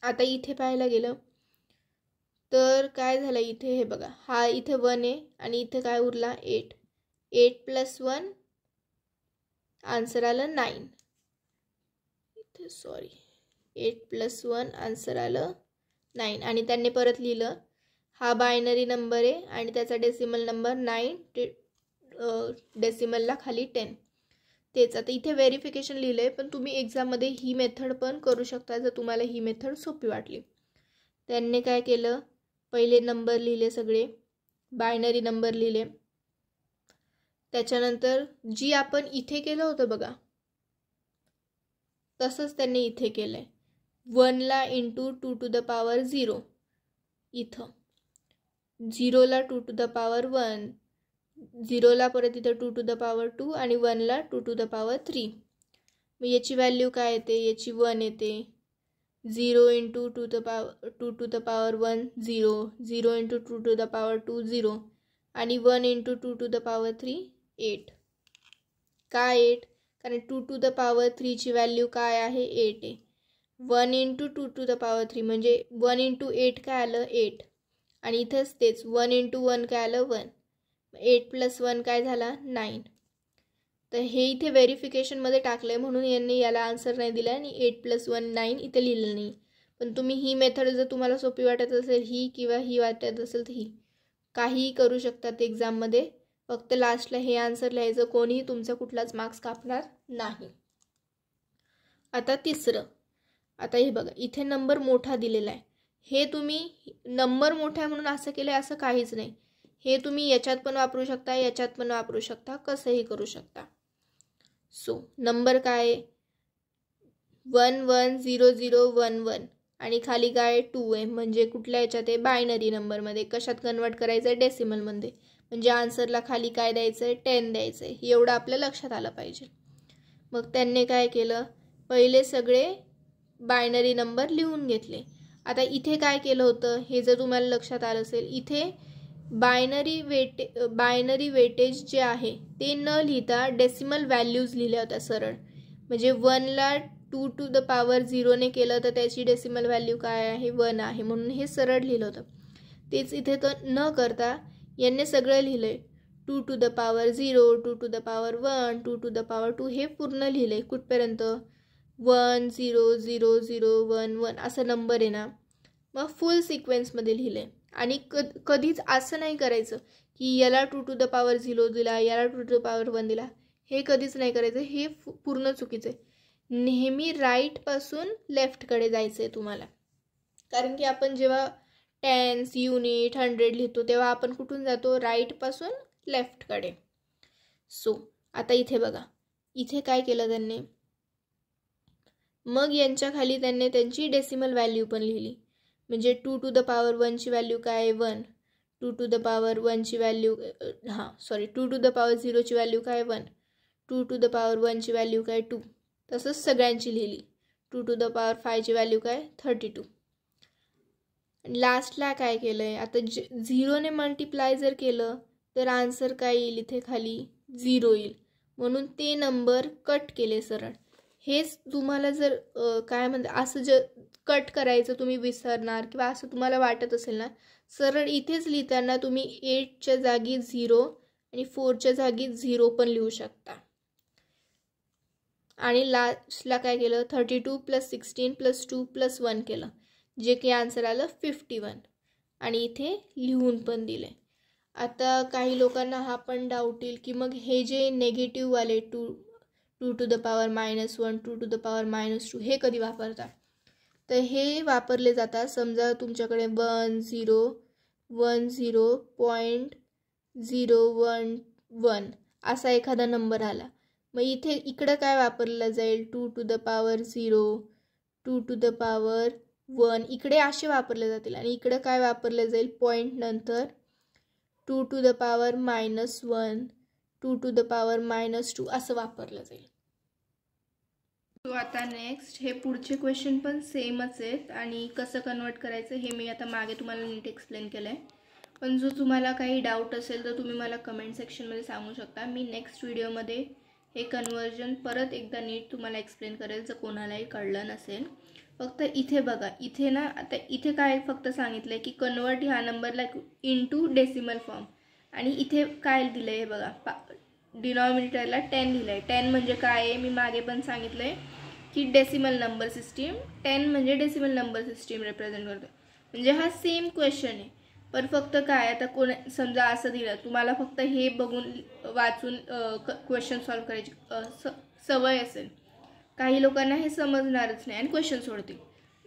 आता इथे पाहायला गेलं तर काय झालं इथे हे बघा हा इथे 1 आहे आणि इथे काय उरला 8. 8 + 1 आन्सर आलं 9. इथे सॉरी 8 + 1 आन्सर आलं 9. आणि त्यांनी परत लिहिलं हा बायनरी नंबर आहे आणि त्याचा डेसिमल नंबर 9 डेसिमलला खाली 10. तेच आता इथे व्हेरिफिकेशन लिहिलं आहे पण तुम्ही एक्झाममध्ये ही मेथड पण करू शकता जर तुम्हाला ही मेथड सोपी वाटली. त्यांनी काय केलं पहिले नंबर लिहिले सगळे बायनरी नंबर लिहिले. त्याच्यानंतर जी आपण इथे केलं होतं बघा तसंच त्यांनी इथे केलं आहे. 1ला इंटू 2 to the power 0 इथं 0ला 2 to the power 1 0ला परत इथं 2 to the power 2 आणि 1ला 2 to the power 3. मग याची व्हॅल्यू काय येते याची 1 येते. 0 into 2 to the power 1 0 0 into 2 to the power 2 0 आणि 1 इंटू 2 to the power 3 8. काय 8? कारण 2 to the power 3 ची व्हॅल्यू काय आहे 8 आहे. 1 इंटू 2 to the power 3 म्हणजे 1 इंटू 8 काय आलं 8 आणि इथंच तेच 1 इंटू 1 काय आलं 1. 8 + 1 काय झाला 9. तर हे इथे व्हेरिफिकेशनमध्ये टाकलं आहे म्हणून यांनी याला आन्सर नाही दिला आणि 8 + 1 9 इथे लिहिलं नाही. पण तुम्ही ही मेथड जर तुम्हाला सोपी वाटत असेल ही किंवा ही वाटत असेल तर ही काहीही करू शकतात एक्झाममध्ये. फक्त लास्टला हे आन्सर लिहायचं. कोणीही तुमचा कुठलाच मार्क्स कापणार नाही. आता तिसरं. आता हे बघा इथे नंबर मोठा दिलेला आहे. हे तुम्ही नंबर मोठा आहे म्हणून असं केलं असं काहीच नाही. हे तुम्ही याच्यात पण वापरू शकता याच्यात पण वापरू शकता कसंही करू शकता. सो नंबर काय 1 1 0 0 1 1 आणि खाली काय 2 आहे म्हणजे कुठल्या याच्यात आहे बायनरी नंबरमध्ये. कशात कन्वर्ट करायचं आहे डेसिमलमध्ये. म्हणजे आन्सरला खाली काय द्यायचं आहे 10 द्यायचं आहे. एवढं आपल्या लक्षात आलं पाहिजे. मग त्यांनी काय केलं पहिले सगळे बायनरी नंबर लिहून घेतले. आता इथे काय केलं होतं हे जर तुम्हाला लक्षात आलं असेल इथे बायनरी वेटेज जे आहे ते न लिहिता डेसिमल व्हॅल्यूज लिहिल्या होत्या सरळ. म्हणजे 1ला 2 to the power 0ने केलं तर त्याची डेसिमल व्हॅल्यू काय आहे 1 आहे म्हणून हे सरळ लिहिलं होतं. तेच इथे तर न करता यांनी सगळं लिहिलं आहे 2 to the power 0, 2 to the power 1, 2 to the power 2 हे पूर्ण लिहिले आहे कुठपर्यंत 1 0 0 0 1 1 असा नंबर आहे ना. मग फुल सिक्वेन्समध्ये लिहिले आणि कधीच असं नाही करायचं की याला 2 to the power 0 दिला, याला 2 to the power 1 दिला, हे कधीच नाही करायचं. हे पूर्ण चुकीचं आहे. नेहमी राईटपासून लेफ्टकडे जायचं आहे तुम्हाला. कारण की आपण जेव्हा टेन्स, युनिट, 100 लिहितो तेव्हा आपण कुठून जातो, राईटपासून लेफ्टकडे. सो आता इथे बघा, इथे काय केलं त्यांनी, मग यांच्या खाली त्यांनी त्यांची डेसिमल व्हॅल्यू पण लिहिली. म्हणजे 2 to the power 1 ची व्हॅल्यू काय आहे 1, 2 to the power 1 ची व्हॅल्यू 2 to the power 0 ची व्हॅल्यू काय 1, 2 to the power 1 ची व्हॅल्यू काय 2. तसंच सगळ्यांची लिहिली. 2 to the power 5 ची व्हॅल्यू काय 32. लास्टला काय केलं आहे, आता 0ने मल्टिप्लाय जर केलं तर आन्सर काय येईल, इथे खाली 0 येईल. म्हणून ते नंबर कट केले सरळ. हेच तुम्हाला जर काय म्हणतात असं जर कट करायचं तुम्ही विसरणार किंवा असं तुम्हाला वाटत असेल ना, सरळ इथेच लिहिताना तुम्ही 8च्या जागी 0 आणि 4च्या जागी 0 पण लिहू शकता. आणि लास्टला काय केलं, 32 + 16 + 2 + 1 केलं, जे की आन्सर आलं 51. आणि इथे लिहून पण दिले. आता काही लोकांना हा पण डाऊट येईल की मग हे जे नेगेटिव्ह वाले 2 to the power -1, 2 to the power -2 हे कधी वापरतात, तर हे वापरले जातात समजा तुमच्याकडे 1 0 1 0.011 असा एखादा नंबर आला. मग इकडं काय वापरलं जाईल, 2 to the power 0, 2 to the power 1 इकडे असे वापरले जातील. आणि इकडं काय वापरलं जाईल, पॉईंट नंतर 2 to the power -1, 2 to the power -2 असं वापरलं जाईल. सो आता नेक्स्ट हे पुढचे क्वेश्चन पण सेमच आहेत आणि कसं कन्वर्ट करायचं हे मी आता मागे तुम्हाला नीट एक्सप्लेन केलं आहे. पण जो तुम्हाला काही डाऊट असेल तर तुम्ही मला कमेंट सेक्शनमध्ये सांगू शकता. मी नेक्स्ट व्हिडिओमध्ये हे कन्वर्जन परत एकदा नीट तुम्हाला एक्सप्लेन करेल जर कोणालाही कळलं नसेल. फक्त इथे बघा, इथे ना आता इथे काय फक्त सांगितलं आहे की कन्वर्ट ह्या नंबरला इंटू डेसिमल फॉर्म. आणि इथे काय दिलं आहे बघा, डिनॉमिनेटरला 10 लिहिलं आहे. 10 म्हणजे काय आहे, मी मागे पण सांगितलं आहे की डेसिमल नंबर सिस्टीम, 10 म्हणजे डेसिमल नंबर सिस्टीम रिप्रेझेंट करतो. म्हणजे हा सेम क्वेश्चन आहे. पण फक्त काय, आता समजा असं दिलं, तुम्हाला फक्त हे बघून वाचून क्वेश्चन सॉल्व करायची सवय असेल, काही लोकांना हे समजणारच नाही आणि क्वेश्चन सोडतील.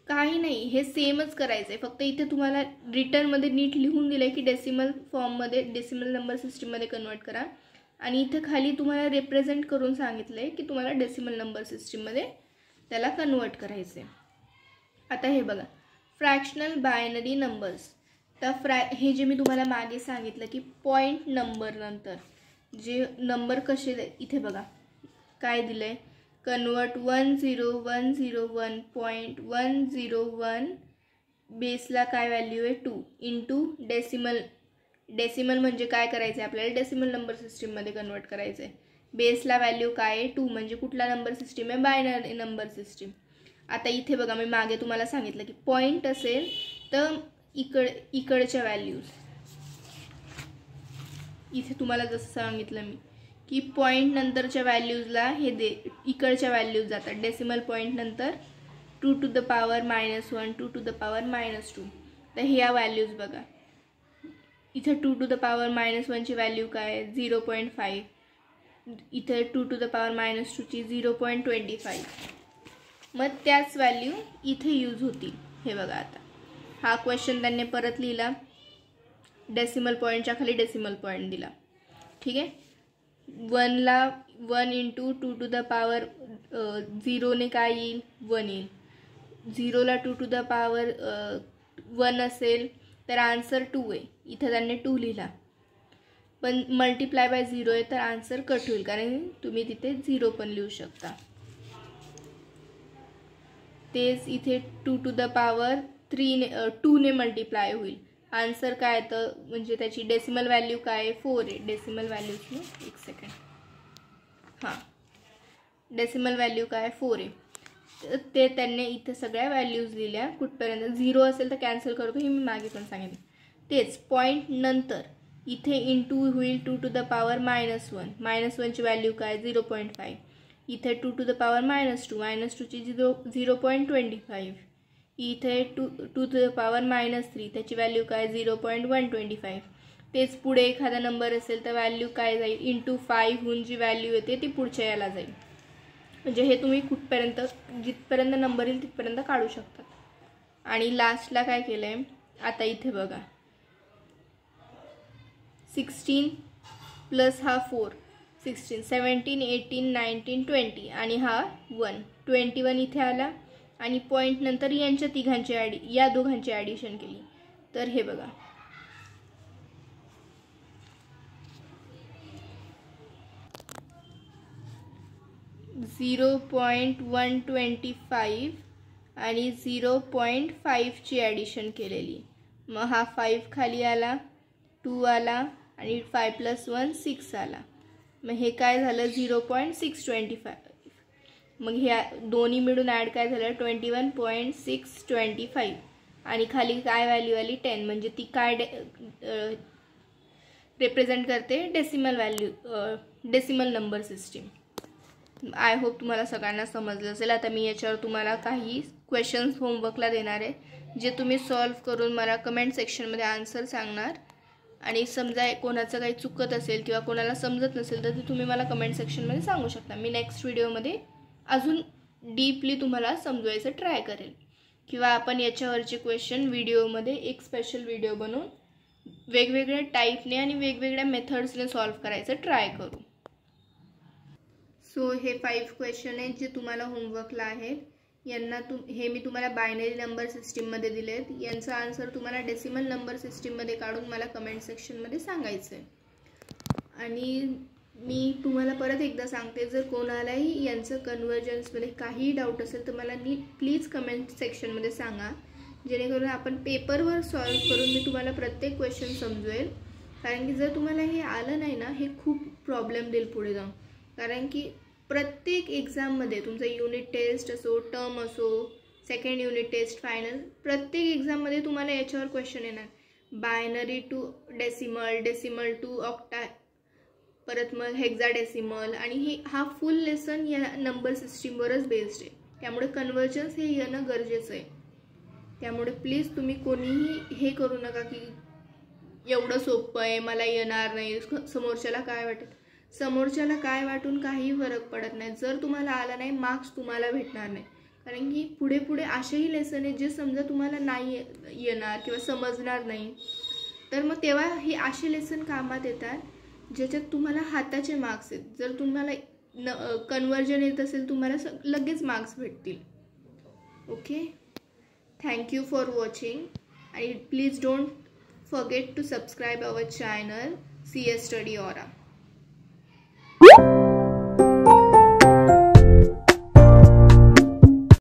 काही नाही, हे सेमच करायचं आहे. फक्त इथे तुम्हाला रिटर्नमध्ये नीट लिहून दिलं आहे की डेसिमल फॉर्ममध्ये, डेसिमल नंबर सिस्टीममध्ये कन्वर्ट करा. आणि इथे खाली तुम्हाला रिप्रेझेंट करून सांगितलं आहे की तुम्हाला डेसिमल नंबर सिस्टीममध्ये त्याला कन्वर्ट करायचं आहे. आता हे बघा, फ्रॅक्शनल बायनरी नंबर्स. तर हे जे मी तुम्हाला मागे सांगितलं की पॉईंट नंबर नंतर जे नंबर कसे, इथे बघा काय दिलं आहे, कन्वर्ट 10101.101 बेसला काय व्हॅल्यू आहे 2 इंटू डेसिमल. डेसिमल म्हणजे काय करायचं आहे आपल्याला, डेसिमल नंबर सिस्टीममध्ये कन्वर्ट करायचं आहे. बेसला व्हॅल्यू काय आहे 2, म्हणजे कुठला नंबर सिस्टीम आहे, बायनरी नंबर सिस्टीम. आता इथे बघा, मी मागे तुम्हाला सांगितलं की पॉईंट असेल तर इकडच्या व्हॅल्यूज, इथे तुम्हाला जसं सांगितलं मी की पॉईंट नंतरच्या व्हॅल्यूजला हे इकडच्या व्हॅल्यूज जातात. डेसिमल पॉईंट नंतर 2 to the power -1, 2 to the power -2. तर ह्या व्हॅल्यूज बघा, इथे 2 to the power -1 ची व्हॅल्यू काय आहे 0.5, इथे 2 to the power -2 ची 0.25. मग त्याच व्हॅल्यू इथे यूज होती. हे बघा, आता हा क्वेश्चन त्यांनी परत लिहिला, डेसिमल पॉईंटच्या खाली डेसिमल पॉईंट दिला. ठीक आहे, 1ला 1 इंटू 2 to the power 0ने काय येईल 1 येईल. 0ला 2 to the power 1 असेल तर आन्सर 2 आहे. इथे त्यांनी 2 लिहिला, पण मल्टिप्लाय बाय 0 आहे तर आन्सर कट होईल, कारण तुम्ही तिथे 0 पण लिहू शकता. तेच इथे 2 to the power 2ने मल्टिप्लाय होईल. आन्सर काय येतं, म्हणजे त्याची डेसिमल व्हॅल्यू काय आहे 4 आहे. डेसिमल व्हॅल्यूज एक सेकंड, हां डेसिमल व्हॅल्यू काय 4 आहे. ते त्यांनी इथे सगळ्या व्हॅल्यूज लिहिल्या. कुठपर्यंत 0 असेल तर कॅन्सल करतो, हे मी मागे पण सांगितलं. तेच पॉईंट नंतर इथे इंटू होईल 2 to the power -1. -1ची व्हॅल्यू काय 0.5. इथे 2 to the power -2. -2ची 0.25. इथे 2 to the power -3 त्याची व्हॅल्यू काय 0.125. तेच पुढे एखादा नंबर असेल तर व्हॅल्यू काय जाईल इंटू 5 होऊन जी व्हॅल्यू येते ती पुढच्या याला जाईल. म्हणजे हे तुम्ही कुठपर्यंत जिथपर्यंत नंबर येईल तिथपर्यंत काढू शकता. आणि लास्टला काय केलं आहे आता इथे बघा 16 प्लस हा 4 16 17 18 19 20 आणि हा 1 21 इथे आला आणि पॉईंट नंतर यांच्या तिघांची या दोघांची ॲडिशन केली तर हे बघा 0.125 आणि 0.5ची ॲडिशन केलेली. मग हा 5 खाली आला 2 आला आणि 5 + 1 6 आला. मग हे काय झालं 0.625. मग ह्या दोन्ही मिळून ॲड काय झालं 21.625 आणि खाली काय व्हॅल्यू आली 10. म्हणजे ती काय रिप्रेझेंट करते decimal value decimal number system. I hope तुम्हाला सगळ्यांना समजलं असेल. आता मी याच्यावर तुम्हाला काही क्वेश्चन्स होमवर्कला देणार आहे जे तुम्ही सॉल्व्ह करून मला कमेंट सेक्शनमध्ये आन्सर सांगणार. आणि समजा कोणाचं काही चुकत असेल किंवा कोणाला समजत नसेल तर ते तुम्ही मला कमेंट सेक्शनमध्ये सांगू शकता. मी नेक्स्ट व्हिडिओमध्ये अजून डीपली तुम्हाला समजवायचं ट्राय करेल किंवा आपण याच्यावरचे क्वेश्चन व्हिडिओमध्ये एक स्पेशल व्हिडिओ बनवून वेगवेगळ्या टाईपने आणि वेगवेगळ्या मेथड्सने सॉल्व्ह करायचं ट्राय करू. सो हे 5 क्वेश्चन आहेत जे तुम्हाला होमवर्कला आहेत. यांना हे मी तुम्हाला बायनरी नंबर सिस्टीममध्ये दिले आहेत. यांचा आन्सर तुम्हाला डेसिमल नंबर सिस्टीममध्ये काढून मला कमेंट सेक्शनमध्ये सांगायचं आहे. आणि मी तुम्हाला परत एकदा सांगते जर कोणालाही यांचं कन्व्हर्जन्समध्ये काहीही डाऊट असेल तर मला प्लीज कमेंट सेक्शनमध्ये सांगा जेणेकरून आपण पेपरवर सॉल्व्ह करून मी तुम्हाला प्रत्येक क्वेश्चन समजवेल. कारण की जर तुम्हाला हे आलं नाही ना हे खूप प्रॉब्लेम देईल पुढे जाऊन. कारण की प्रत्येक एक्झाममध्ये तुमचं युनिट टेस्ट असो टर्म असो सेकंड युनिट टेस्ट फायनल प्रत्येक एक्झाममध्ये तुम्हाला याच्यावर क्वेश्चन येणार. Binary to decimal decimal to octa परत मग हेक्साडेसिमल आणि हा फुल लेसन या नंबर सिस्टीमवरच बेस्ड आहे. त्यामुळे कन्व्हर्जन्स हे येणं गरजेचं आहे. त्यामुळे प्लीज तुम्ही कोणीही हे करू नका की एवढं सोपं आहे मला येणार नाही समोरच्याला काय वाटेल. समोरच्याला काय वाटून काही फरक पडत नाही. जर तुम्हाला आलं नाही मार्क्स तुम्हाला भेटणार नाही. कारण की पुढे पुढे असेही लेसन आहेत जे समजा तुम्हाला नाही येणार किंवा समजणार नाही तर मग तेव्हा हे असे लेसन कामात येतात ज्याच्यात तुम्हाला हाताचे मार्क्स आहेत. जर तुम्हाला कन्व्हर्जन येत असेल तुम्हाला लगेच मार्क्स भेटतील. ओके थँक्यू फॉर वॉचिंग आणि please don't forget to subscribe our channel CS Study Aura.